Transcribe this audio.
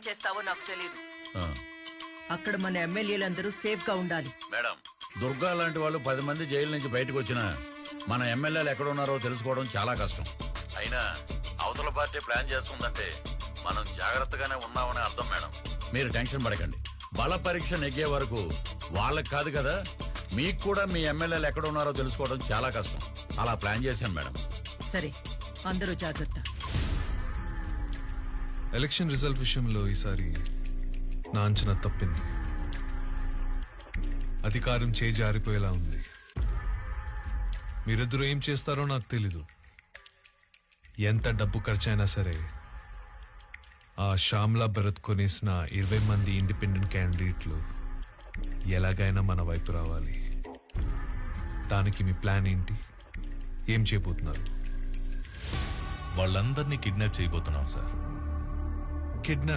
చేస్తావో నాకు తెలియదు. అక్కడ మన ఎమ్మెల్యేలందరూ సేఫ్ గా ఉండాలి. మేడం, దుర్గా లాంటి వాళ్ళు 10 మంది జైలు నుంచి బయటకు వచ్చినా మన ఎమ్మెల్యేలు ఎక్కడ ఉన్నారో తెలుసుకోవడం చాలా కష్టం. అయినా అవతల పార్టీ ప్లాన్ చేస్తుందంటే మనం జాగ్రత్తగానే ఉన్నామని అర్థం. మేడం, మీరు టెన్షన్ పడకండి. బల పరీక్ష నెగ్గే వరకు వాళ్ళకి కాదు కదా, మీకు కూడా మీ ఎమ్మెల్యేలు ఎక్కడ ఉన్నారో తెలుసుకోవడం చాలా కష్టం. అలా ప్లాన్ చేశాను మేడం. సరే, అందరూ జాగ్రత్త. ఎలక్షన్ రిజల్ట్ విషయంలో ఈసారి నా అంచనా తప్పింది. అధికారం చేజారిపోయేలా ఉంది. మీరిద్దరూ ఏం చేస్తారో నాకు తెలీదు. ఎంత డబ్బు ఖర్చైనా సరే ఆ శ్యామ్లా భరత్ కొనేసిన 20 మంది ఇండిపెండెంట్ క్యాండిడేట్లు ఎలాగైనా మన వైపు రావాలి. దానికి మీ ప్లాన్ ఏంటి? ఏం చేయబోతున్నారు? వాళ్ళందరినీ కిడ్నాప్ చేయబోతున్నాం సార్. కిడ్నాప్